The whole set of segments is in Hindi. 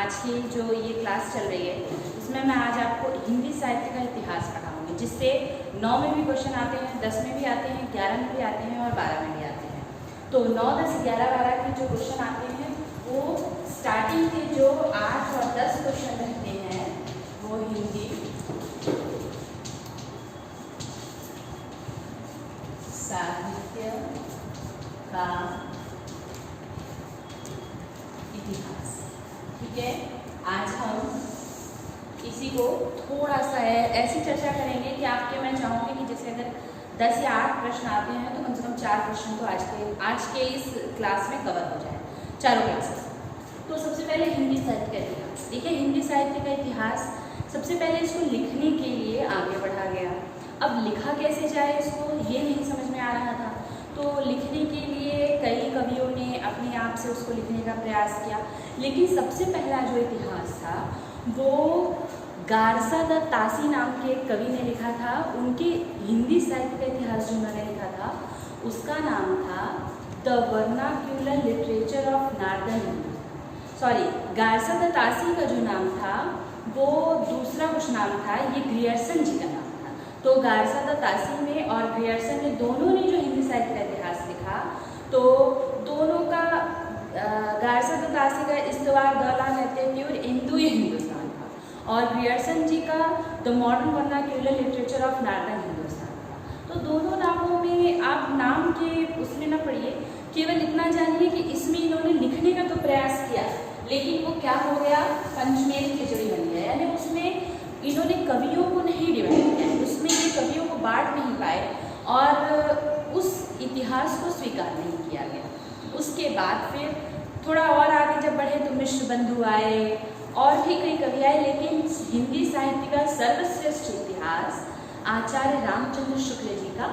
आज की जो ये क्लास चल रही है इसमें मैं आज आपको हिंदी साहित्य का इतिहास पढ़ाऊंगी, जिससे 9 में भी क्वेश्चन आते हैं, 10 में भी आते हैं, 11 में भी आते हैं और 12 में भी आते हैं। तो 9, 10, 11, 12 के जो क्वेश्चन आते हैं वो स्टार्टिंग के जो 8 और 10 क्वेश्चन रहते हैं वो हिंदी साहित्य का इतिहास। ठीक है, आज हम इसी को थोड़ा सा ऐसी चर्चा करेंगे कि आपके मैं चाहूँगी कि जैसे अगर 10 या 8 प्रश्न आते हैं तो कम से कम 4 प्रश्न तो आज के इस क्लास में कवर हो जाए, चारों क्लासेस। तो सबसे पहले हिंदी साहित्य का इतिहास। देखिए, हिंदी साहित्य का इतिहास सबसे पहले इसको लिखने के लिए आगे बढ़ा गया। अब लिखा कैसे जाए इसको ये नहीं समझ में आ रहा था, तो लिखने के लिए कई कवियों ने अपने आप से उसको लिखने का प्रयास किया। लेकिन सबसे पहला जो इतिहास था वो गारसा द तासी नाम के एक कवि ने लिखा था। उनके हिंदी साहित्य का इतिहास जो उन्होंने लिखा था उसका नाम था the vernacular literature of northern India. Sorry, Garcin de Tassy का जो नाम था वो दूसरा कुछ नाम था, ये ग्रियर्सन जी का नाम था। तो गारसा द तासी में और ग्रियर्सन ने दोनों ने जो हिंदी साहित्य का इतिहास लिखा, तो दोनों का गारसा द तासी का इस्तवार दौला नृत्य हिंदू हिंदुस्तान था और ग्रियर्सन जी का the modern vernacular literature of northern Hindustan था। तो दोनों नामों में आप नाम के उसमें ना पढ़िए, केवल इतना जानिए कि इसमें इन्होंने लिखने का तो प्रयास किया, लेकिन वो क्या हो गया, पंचमेल खिचड़ी बन गया। यानी उसमें इन्होंने कवियों को नहीं डिवाइड किया, उसमें ये कवियों को बांट नहीं पाए और उस इतिहास को स्वीकार नहीं किया गया। उसके बाद फिर थोड़ा और आगे जब बढ़े तो मिश्र बंधु आए और भी कई कवि आए, लेकिन हिंदी साहित्य का सर्वश्रेष्ठ इतिहास आचार्य रामचंद्र शुक्ल जी का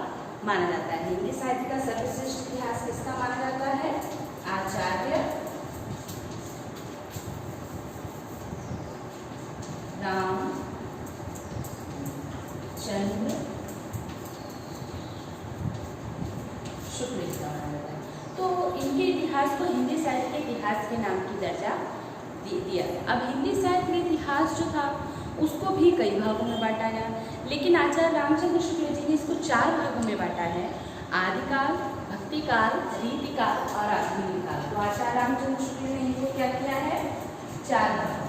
माना जाता है। हिंदी साहित्य का सर्वश्रेष्ठ इतिहास किसका माना जाता है? आचार्य रामचंद्र शुक्ल जी का माना जाता है। तो इनके इतिहास को हिंदी साहित्य के इतिहास के नाम की दर्जा दिया गया। अब हिंदी साहित्य में इतिहास जो था उसको भी कई भागों में बांटा गया, लेकिन आचार्य रामचंद्र शुक्ल जी ने इसको 4 भागों में बांटा है: आदिकाल, भक्तिकाल, रीतिकाल और आधुनिक काल। तो आचार्य रामचंद्र शुक्ल ने इनको क्या किया है? 4 भागों।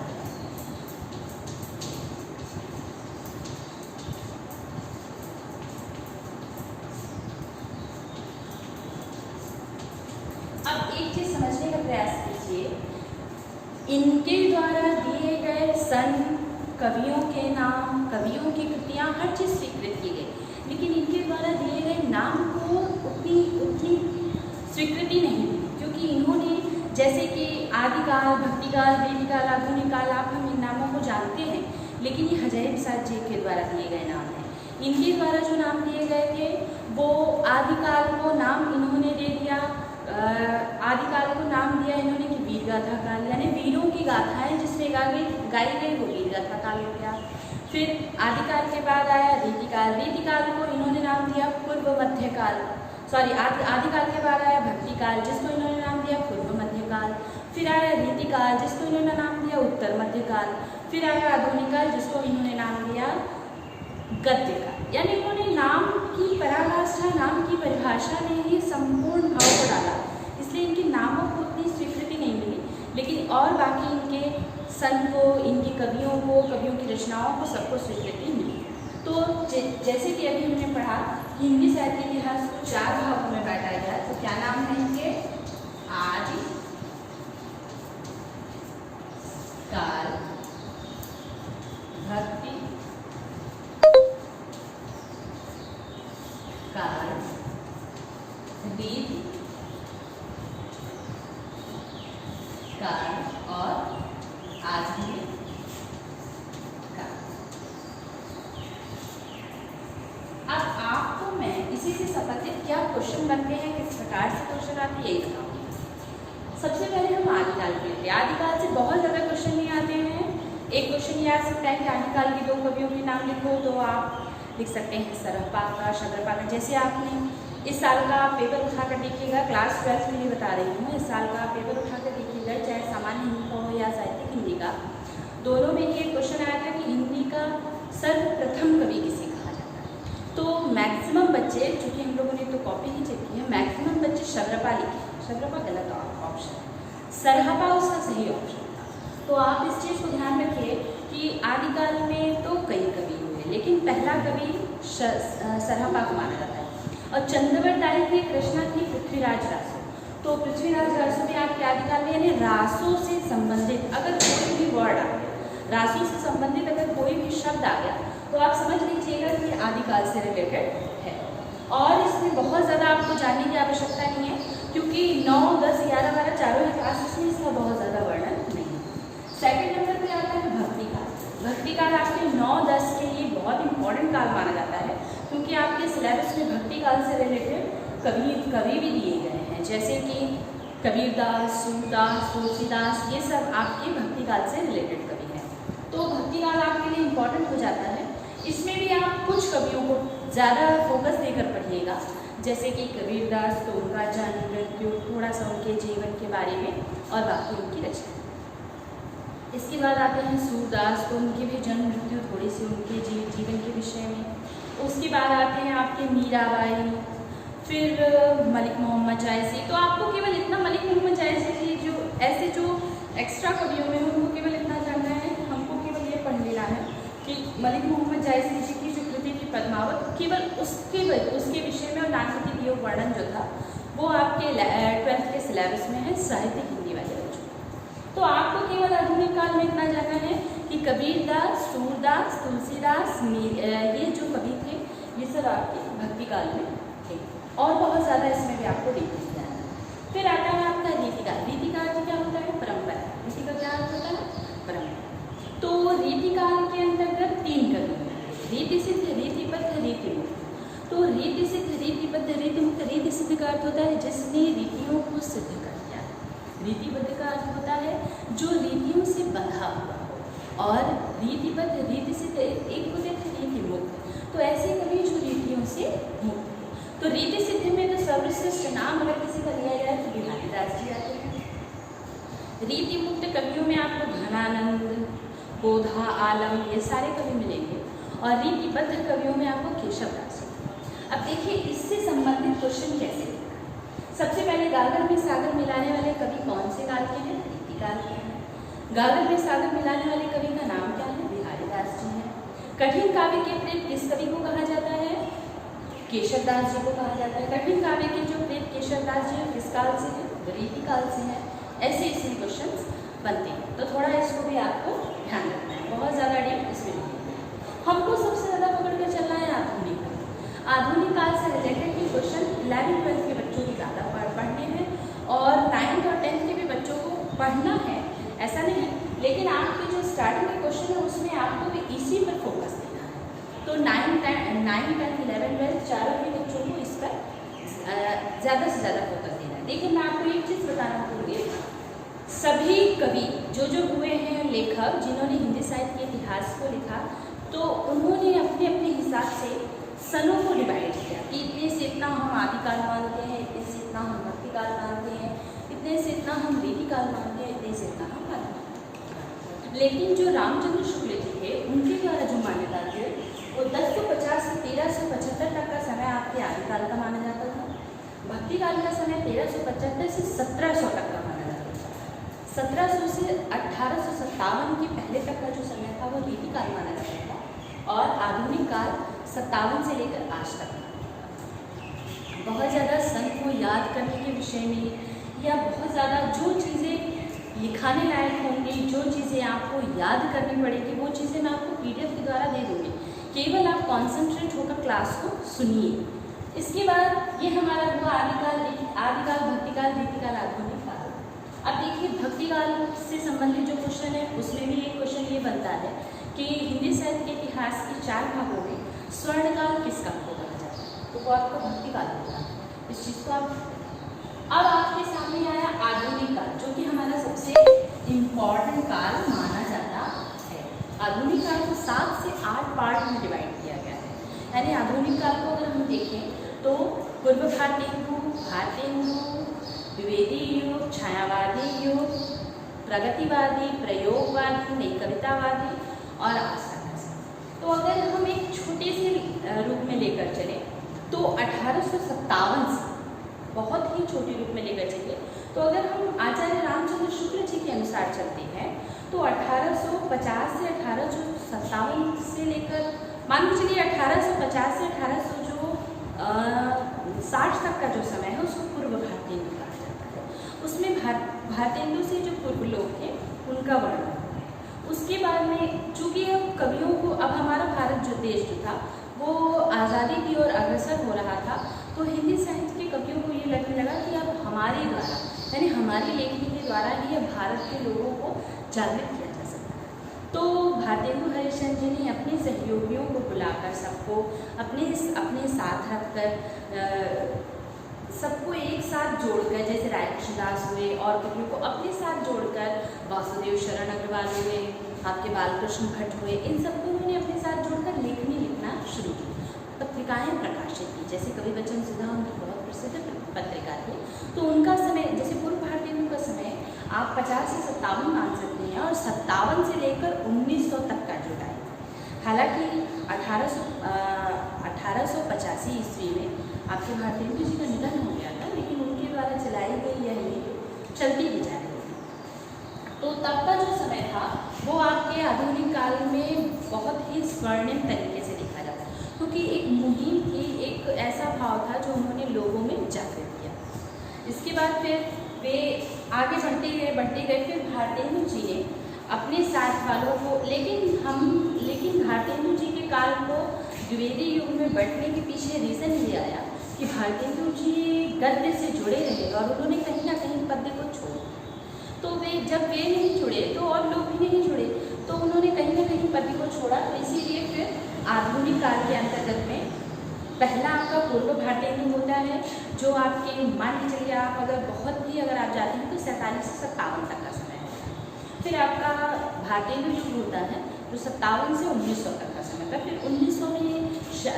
अब एक चीज समझने का प्रयास कीजिए, इनके द्वारा दिए गए सन, कवियों के नाम, कवियों की कृतियाँ, हर चीज़ स्वीकृत की गई, लेकिन इनके द्वारा दिए गए नाम को उतनी स्वीकृति नहीं मिली, क्योंकि इन्होंने जैसे कि आदिकाल, भक्तिकाल, रीतिकाल, आधुनिक काल, आप हम इन नामों को जानते हैं, लेकिन ये हजारी प्रसाद जी के द्वारा दिए गए नाम हैं। इनके द्वारा जो नाम दिए गए थे वो आदिकाल को नाम इन्होंने दे दिया, आदिकाल को नाम दिया इन्होंने कि वीर गाथा काल, यानी वीरों की गाथाएं जिसमें गाई गई वो वीर गाथा काल हो गया। फिर आदिकाल के बाद आया रीतिकाल। रीतिकाल को इन्होंने नाम दिया पूर्व मध्यकाल। सॉरी, आदिकाल के बाद आया भक्तिकाल, जिसको इन्होंने नाम दिया पूर्व मध्यकाल। फिर आया रीतिकाल, जिसको इन्होंने नाम दिया उत्तर मध्यकाल। फिर आया आधुनिक काल, जिसको इन्होंने नाम दिया गद्यकाल। यानी इन्होंने नाम की पराकाष्ठा, नाम की परिभाषा में ही संपूर्ण भाव को डाला, इसलिए इनके नामों को उतनी स्वीकृति नहीं मिली, लेकिन और बाकी इनके सन को, इनकी कवियों को, कवियों की रचनाओं को सबको स्वीकृति मिली। तो जैसे कि अभी हमने पढ़ा, हिंदी साहित्य के इतिहास को 4 भागों में बांटा गया। तो क्या नाम है इनके? आदि काल, भक्ति काल, रीति काल और आधुनिक काल। अब आपको मैं इसी से संबंधित क्या क्वेश्चन बनते हैं, किस प्रकार से क्वेश्चन आते हैं, यही बताऊंगी। सबसे पहले हम आदिकाल के लिए। आदिकाल से बहुत ज़्यादा क्वेश्चन नहीं आते हैं। एक क्वेश्चन ये आ सकता है कि आदिकाल के 2 कवियों के नाम लिखो, तो आप लिख सकते हैं सरहपाका, शंकरपाका। जैसे आपने इस साल का पेपर उठाकर देखिएगा, क्लास 12 में ये बता रही हूँ, इस साल का पेपर उठाकर देखिएगा, चाहे सामान्य हिंदी का हो या साहित्यिक हिंदी का, देखिएगा, दोनों में ये क्वेश्चन आया था कि हिंदी का सर्वप्रथम कवि किसे कहा जाता है। तो मैक्सिमम बच्चे, चूँकि हम लोगों ने तो कॉपी ही चेक की है, मैक्सिमम बच्चे शर्रपा लिखे। शर्रपा गलत ऑप्शन है, सरहपा उसका सही ऑप्शन था। तो आप इस चीज़ को ध्यान रखिए कि आदिकाल में तो कई कवि हुए, लेकिन पहला कवि सरहपा को माना जाता है। और चंद्रवरदायी की एक रचना थी पृथ्वीराज रासो। तो पृथ्वीराज रासो में आपके आदिकाल में यानी रासो से संबंधित अगर कोई भी वर्ड आ गया, रासो से संबंधित अगर कोई भी शब्द आ गया, तो आप समझ लीजिएगा कि आदिकाल से रिलेटेड है। और इसमें बहुत ज़्यादा आपको जानने की आवश्यकता नहीं है, क्योंकि 9, 10, 11, 12 चारों ही क्लासेस में इसका बहुत ज़्यादा वर्णन नहीं है। सेकेंड नंबर पे आता है भक्तिकाल। भक्तिकाल आपके 9, 10 के लिए बहुत इंपॉर्टेंट काल माना जाता है, क्योंकि आपके सिलेबस में भक्तिकाल से रिलेटेड कवि भी दिए गए हैं, जैसे कि कबीरदास, सूरदास, तुलसीदास, ये सब आपके भक्तिकाल से रिलेटेड कवि हैं। तो भक्तिकाल आपके लिए इम्पॉर्टेंट हो जाता है। इसमें भी आप कुछ कवियों को ज़्यादा फोकस देकर पढ़िएगा, जैसे कि कबीरदास, तो उनका जन्म, मृत्यु, थोड़ा सा उनके जीवन के बारे में और बाकी उनकी रचना। इसके बाद आते हैं सूरदास, तो उनकी भी जन्म मृत्यु थोड़ी सी उनके जीवन के विषय में। उसके बाद आते हैं आपके मीराबाई, फिर मलिक मोहम्मद जायसी। तो आपको केवल इतना मलिक मोहम्मद जायसी की जो ऐसे जो एक्स्ट्रा कवियों में उनको केवल इतना जानना है, हमको केवल ये पढ़ लेना है कि मलिक मोहम्मद जायसी जी की जो कृति थी पद्मावत, केवल उसके विषय में और नाटक की वर्णन जो था वो आपके 12th के सिलेबस में है, साहित्य हिंदी वाले बच्चों। तो आपको केवल आधुनिक काल में इतना जानना है कि कबीरदास, सूरदास, तुलसीदास, ये जो कवि थे ये सब आपके भक्तिकाल में थे, और बहुत ज़्यादा इसमें भी आपको देखने जाना है। फिर आता है आपका रीतिकाल। रीतिकाल क्या होता है? परंपरा। रीति का क्या अर्थ होता है? परंपरा। तो रीतिकाल के अंतर्गत 3 कवि हैं, रीति सिद्ध, रीतिबद्ध, रीतिमुक्त। तो रीति सिद्ध, रीतिबद्ध, रीतिमुक्त। रीति सिद्ध का अर्थ होता है जिसने रीतियों को सिद्ध कर दिया। रीतिबद्ध का अर्थ होता है जो रीतियों से बंधा हुआ हो, और रीतिबद्ध, रीति सिद्ध एक होते थे रीतिमुक्त। तो ऐसे कवि जो रीतियों से मुक्त। तो रीति सिद्ध में तो सर्वश्रेष्ठ नाम अगर किसी का लिया जाए तो बिहारी दास जी आते हैं। रीति मुक्त कवियों में आपको घनानंद, बोधा, आलम, ये सारे कवि मिलेंगे, और रीतिबद्ध कवियों में आपको केशव दास। अब देखिए इससे संबंधित क्वेश्चन कैसे। सबसे पहले गागर में सागर मिलाने वाले कवि कौन से काल के हैं? रीतिकाल के हैं। गागर में सागर मिलाने वाले कवि का नाम क्या है? बिहारी दास जी हैं। कठिन काव्य के प्रेत किस कवि को कहा जाता है? केशव दास जी को कहा जाता है। कठिन काव्य के जो प्रेत केशव दास जी हैं किस काल से हैं? रीतिकाल से हैं। ऐसे इसमें क्वेश्चन बनते हैं, तो थोड़ा इसको भी आपको ध्यान रखना है, बहुत ज़्यादा डीप इसमें नहीं है। हमको सबसे ज़्यादा पकड़ कर चलना है आधुनिक काल। आधुनिक काल से रिलेटेड के क्वेश्चन 11th 12th के बच्चों को ज़्यादा पढ़ने हैं, और 9th और 10th के भी बच्चों को पढ़ना है, ऐसा नहीं है, लेकिन आपके जो स्टार्टिंग के क्वेश्चन है उसमें आपको भी इसी पर फोकस देना है। तो 9th, 10th, 11th, 12th चारों भी बच्चों को इस पर ज़्यादा से ज़्यादा फोकस देना है। देखिए मैं आपको एक चीज़ बताना भूल गई, सभी कवि जो हुए हैं लेखक जिन्होंने हिंदी साहित्य के इतिहास को लिखा, तो उन्होंने अपने अपने हिसाब से सनों को डिवाइड किया कि इतने से इतना हम आदिकाल मानते हैं, इतने से इतना हम भक्तिकाल मानते हैं, इतने से इतना हम रीतिकाल मानते हैं, इतने से इतना हम आदिकाल। लेकिन जो रामचंद्र शुक्ल जी थे उनके द्वारा जो मान्यता थे वो 1050 से 1375 तक का समय आपके आदिकाल का माना जाता था। भक्तिकाल का समय 1375 से 1700 तक का माना जाता था। 1700 से 1857 के पहले तक का जो समय था वो रीतिकाल माना जाता था, और आधुनिक काल 57 से लेकर आज तक। बहुत ज़्यादा संत को याद करने के विषय में या बहुत ज़्यादा जो चीज़ें लिखाने लायक होंगी, जो चीज़ें आपको याद करनी पड़ेगी, वो चीज़ें मैं आपको PDF के द्वारा दे दूँगी। केवल आप कॉन्सेंट्रेट होकर क्लास को सुनिए। इसके बाद ये हमारा हुआ आदिकाल, भक्तिकाल, रीतिकाल, आधुनिक काल। अब देखिए भक्तिकाल से संबंधित जो क्वेश्चन है उसमें भी एक क्वेश्चन ये बनता है कि हिंदी साहित्य के इतिहास के 4 भागों में स्वर्णकाल किस काल को कहा जाता है? तो वो आपका भक्तिकाल होता है। इस चीज़ को अब आपके सामने आया आधुनिक काल, जो कि हमारा सबसे इम्पॉर्टेंट काल माना जाता है। आधुनिक काल को 7 से 8 पार्ट में डिवाइड किया गया है। यानी आधुनिक काल को अगर हम देखें तो पूर्व भारतीय युग, भारतीय युग, द्विवेदी युग, छायावादी युग, प्रगतिवादी, प्रयोगवादी, नई कवितावादी और आस्था का समय। तो अगर हम एक छोटे से रूप में लेकर चले तो 1857 से, बहुत ही छोटे रूप में लेकर चले तो अगर हम आचार्य रामचंद्र शुक्ल जी के अनुसार चलते हैं तो 1850 से 1857 से लेकर मान के चलिए 1850 से 1860 तक का जो समय है उसको पूर्व भारतेंदु कहा जाता है। उसमें भारतेंदु से जो पूर्व लोग थे उनका वर्णन है। उसके बाद में चूँकि अब कवियों को, अब हमारा भारत जो देश जो था वो आज़ादी की ओर अग्रसर हो रहा था, तो हिंदी साहित्य के कवियों को ये लगने लगा कि अब हमारे द्वारा यानी हमारी लेखनी के द्वारा ही अब भारत के लोगों को जागृत किया जा सकता है। तो भारतेंदु हरिश्चंद्र जी ने अपने सहयोगियों को बुलाकर सबको अपने साथ रखकर सबको एक साथ जोड़कर, जैसे राय कृष्णदास हुए और कवियों को अपने साथ जोड़कर, वासुदेव शरण अग्रवाल हुए, आपके बालकृष्ण भट्ट हुए, इन सबको उन्होंने अपने साथ जोड़कर लेखनी लिखना शुरू की, पत्रिकाएं प्रकाशित की। जैसे कवि वचन सुधा उनकी बहुत प्रसिद्ध पत्रिका थी। तो उनका समय, जैसे पूर्व भारतेंदु का समय आप 50 से 57 मान सकते हैं और 57 से लेकर 1900 तक का जो टाइम, हालांकि 1885 ईस्वी में आपके भारतेंदु जी का निधन हो गया था, लेकिन उनके द्वारा चलाई गई यह नीति चलती ही जा रही थी। तो तब का जो समय था वो आपके आधुनिक काल में बहुत ही स्वर्णिम तरीके से देखा जाता है, क्योंकि एक मुहिम थी, एक ऐसा भाव था जो उन्होंने लोगों में जागृत किया। इसके बाद फिर वे आगे बढ़ते गए। फिर भारतेंदु जी ने अपने साथ वालों को, लेकिन भारतेंदु जी के काल को द्विवेदी युग में बढ़ने के पीछे रीज़न ये आया कि भारतेंदु जी गद्य से जुड़े रहे और उन्होंने कहीं ना कहीं पद्य को छोड़ा। तो जब वे नहीं जुड़े तो और लोग भी नहीं जुड़े, तो उन्होंने कहीं ना कहीं पद्य को छोड़ा। तो इसीलिए फिर आधुनिक काल के अंतर्गत में पहला आपका पूर्व भारतेंदु होता है, जो आपके मान के चलिए आप अगर आप जाते हैं तो 47 से 57 तक का समय है। फिर आपका भारतेंदु युग होता है जो 57 से 1900 तक का समय था। फिर 1900 में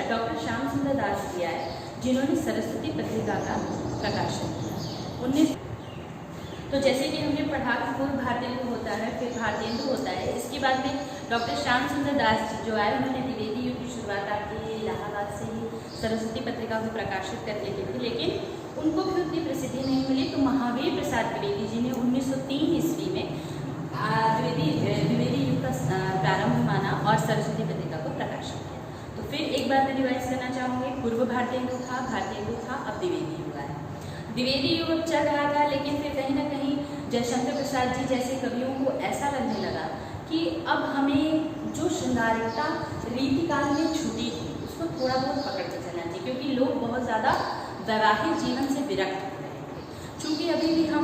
डॉक्टर श्याम सुंदर दास जी आए, जिन्होंने सरस्वती पत्रिका का प्रकाशन किया। तो जैसे कि हमने पढ़ा कि पूर्व भारतेंदु होता है, फिर भारतेंदु होता है। इसके बाद में डॉक्टर श्याम सुंदर दास जी जो आए, उन्होंने द्विवेदी युग की शुरुआत आपकी इलाहाबाद से ही सरस्वती पत्रिका को प्रकाशित करके की थी, लेकिन उनको भी उतनी प्रसिद्धि नहीं मिली। तो महावीर प्रसाद द्विवेदी जी ने 1903 ईस्वी में द्विवेदी युग का प्रारंभ माना और सरस्वती पत्रिका को प्रकाशित किया। तो फिर एक बार मैं रिवाइज करना चाहूँगी, पूर्व भारतेंदु था, अब द्विवेदी युग आया। द्विवेदी युग चल रहा था, लेकिन फिर कहीं ना कहीं जयशंकर प्रसाद जी जैसे कवियों को ऐसा लगने लगा कि अब हमें जो श्रृंगारिकता रीतिकाल में छूटी थी उसको थोड़ा बहुत पकड़ते चलना चाहिए, क्योंकि लोग बहुत ज़्यादा वैवाहिक जीवन से विरक्त हो रहे थे। चूँकि अभी भी हम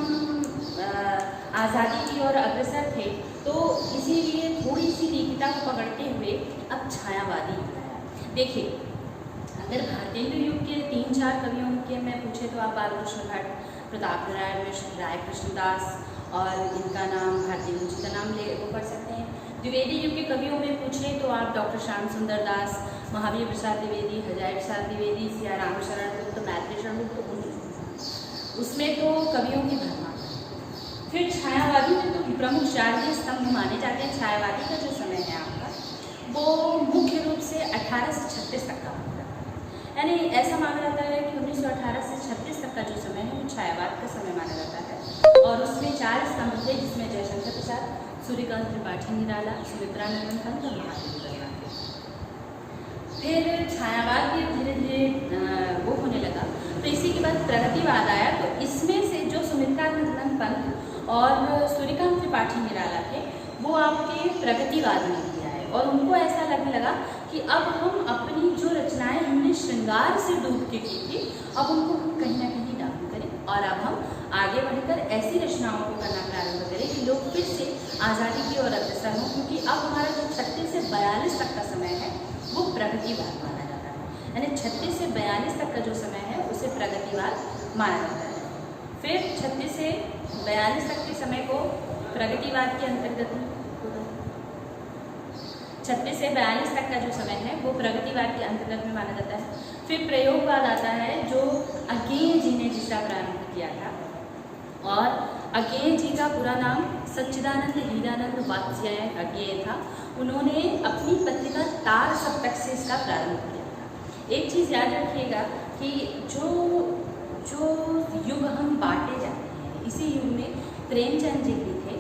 आज़ादी की ओर अग्रसर थे, तो इसीलिए थोड़ी सी रीतिता को पकड़ते हुए अब छायावादी युग आया। देखिए, अगर भारतेंदु युग के 3-4 कवियों के मैं पूछे तो आप बालकृष्ण भट्ट, प्रताप नारायण मिश्र, राय कृष्णदास और इनका नाम, भारतेंदु जी का नाम वो पढ़ सकते हैं। द्विवेदी युग के कवियों में पूछें तो आप डॉक्टर श्याम सुंदर दास, महावीर प्रसाद द्विवेदी, हजारी प्रसाद द्विवेदी, सिया रामशरण गुप्त, मैत्री शरण गुप्त, उसमें तो कवियों की भरमा। फिर छायावादी में तो प्रमुख 4 स्तंभ माने जाते हैं। छायावादी का जो समय है आपका, वो मुख्य रूप से 18 से 36 तक का होता है, यानी ऐसा माना जाता है कि 1918 से 36 तक का जो समय है वो छायावाद का समय माना जाता है। और उसमें 4 स्तंभ थे, जिसमें जयशंकर प्रसाद, सूर्यकांत त्रिपाठी निराला, सुमित्रा नंदन पंत और महादेवी दत्ता। फिर छायावाद भी धीरे धीरे वो होने लगा। तो इसी के बाद प्रगतिवाद आया। तो इसमें से जो सुमित्रा नंदन पंत और सूर्यकांत त्रिपाठी निराला थे, वो आपके प्रगतिवाद में भी आए और उनको ऐसा लगने लगा कि अब हम अपनी जो रचनाएं हमने श्रृंगार से डूब के की थी, अब उनको हम कहीं ना कहीं डाउन करें और अब हम आगे बढ़कर ऐसी रचनाओं को करना प्रारंभ करें कि लोग फिर से आज़ादी की ओर अग्रसर हों। क्योंकि अब हमारा जो 36 से 42 तक का समय है वो प्रगतिवाद माना जाता है, यानी 36 से 42 तक का जो समय है उसे प्रगतिवाद माना जाता है। फिर 36 से 42 तक के समय को प्रगतिवाद के अंतर्गत 36 से 42 तक का जो समय है वो प्रगतिवाद के अंतर्गत में माना जाता है। फिर प्रयोगवाद आता है, जो अज्ञेय जी ने जिसका प्रारंभ किया था, और अज्ञेय जी का पूरा नाम सच्चिदानंद हीरानंद वात्स्यायन अज्ञेय था, उन्होंने अपनी पत्रिका तार सप्तक से इसका प्रारंभ किया था। एक चीज़ याद रखिएगा कि जो युग हम बांटे जाते हैं, इसी युग में प्रेमचंद जी भी थे,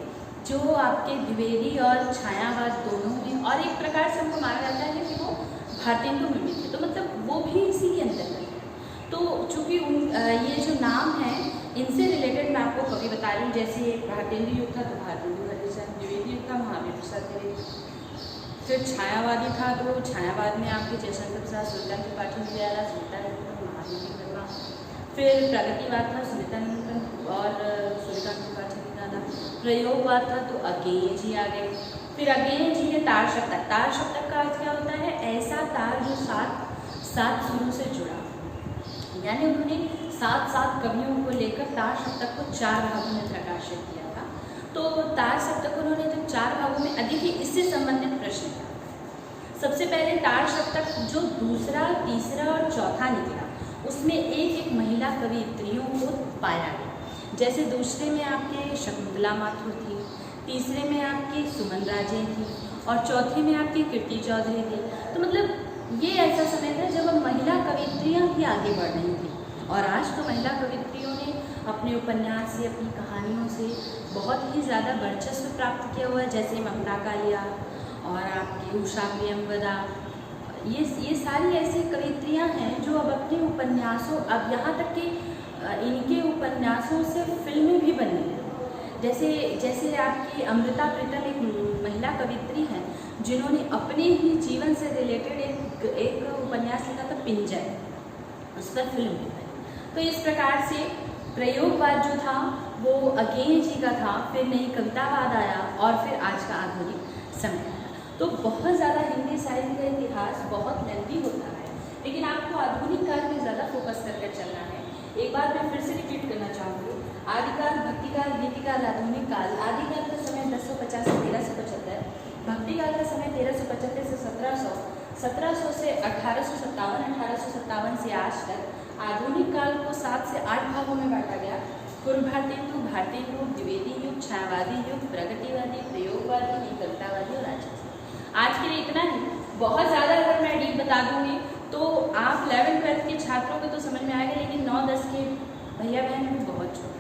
जो आपके द्विवेदी और छायावाद दोनों में, और एक प्रकार से हमको माना जाता है कि वो भारतेंदु में भी थे, तो मतलब वो भी इसी के अंतर्गत है। तो चूँकि ये जो नाम है इनसे रिलेटेड मैं आपको कभी बता रही हूँ, जैसे भारतेंदु युग था तो भारतेंदु हरिचंद, द्विवेदी युग था महावीर प्रसाद द्विवेदी, फिर छायावादी था तो छायावाद में आपके जयशंकर प्रसाद, सूर्यकांत त्रिपाठी दयाला, सुनीता महावीर वर्मा, फिर प्रगतिवाद था सुनीतानंद और सूर्यकांत त्रिपाठी दादा, प्रयोगवाद था तो अज्ञेय जी आ गए। फिर अज्ञेय जी ने तार सप्तक, तार सप्तक का अर्थ क्या होता है? ऐसा तार जो सात सुरों से जुड़ा, यानी उन्होंने सात कवियों को लेकर तार सप्तक को 4 भागों में प्रकाशित किया था। तो तार सप्तक उन्होंने जब 4 भागों में अधिक ही इससे संबंधित प्रश्न था। सबसे पहले तार सप्तक जो दूसरा, तीसरा और चौथा निकला, उसमें एक महिला कवियत्रियों को पाया गया। जैसे दूसरे में आपके शकुंतला माथुर थी, तीसरे में आपकी सुमन राजे थी और चौथे में आपकी कीर्ति चौधरी थी। तो मतलब ये ऐसा समय था जब महिला कवियत्रियाँ भी आगे बढ़ रही थी, और आज तो महिला कवियत्रियों ने अपने उपन्यास से, अपनी कहानियों से बहुत ही ज़्यादा वर्चस्व प्राप्त किया हुआ है, जैसे ममता कालिया और आपकी उषा प्रियंवदा। ये सारी ऐसी कवियत्रियाँ हैं जो अब अपने उपन्यासों, अब यहाँ तक कि इनके उपन्यासों से फिल्में भी बनी हैं। जैसे आपकी अमृता प्रीतम एक महिला कवियत्री हैं जिन्होंने अपने ही जीवन से रिलेटेड एक उपन्यास लिखा था पिंजर, उस पर फिल्म भी बनी। तो इस प्रकार से प्रयोगवाद जो था वो अज्ञेय जी का था, फिर नई कवितावाद आया और फिर आज का आधुनिक समय आया। तो बहुत ज़्यादा हिंदी साहित्य का इतिहास बहुत लेंथी होता है, लेकिन आपको आधुनिक काल में ज़्यादा फोकस करके चलना है। एक बार मैं फिर से रिपीट करना चाहूँगी, आदिकाल, भक्तिकाल, गीतिकाल, आधुनिक काल। आदिकाल का समय 1050 से 1375, भक्तिकाल का समय 1375 से 1700, 1700 से 1857, 1857 से आज तक। आधुनिक काल को 7 से 8 भागों में बांटा गया। पूर्व भारतेंदु, भारतेंदु, द्विवेदी युग, छायावादी युग, प्रगतिवादी, प्रयोगवादी, कवितावादी और आज के लिए इतना ही। बहुत ज़्यादा अगर मैं डीप बता दूँगी तो आप 11th-12th के छात्रों को तो समझ में आएगा, लेकिन 9-10 के भैया बहन भी बहुत छोटे,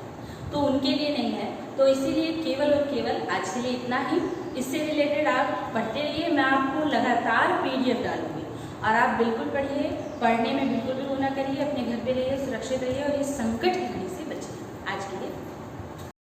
तो उनके लिए नहीं है। तो इसीलिए केवल और केवल आज के लिए इतना ही। इससे रिलेटेड आप पढ़ते रहिए, मैं आपको लगातार PDF डालूंगी और आप बिल्कुल पढ़िए, पढ़ने में बिल्कुल भी वो ना करिए, अपने घर पे रहिए, सुरक्षित रहिए और इस संकट की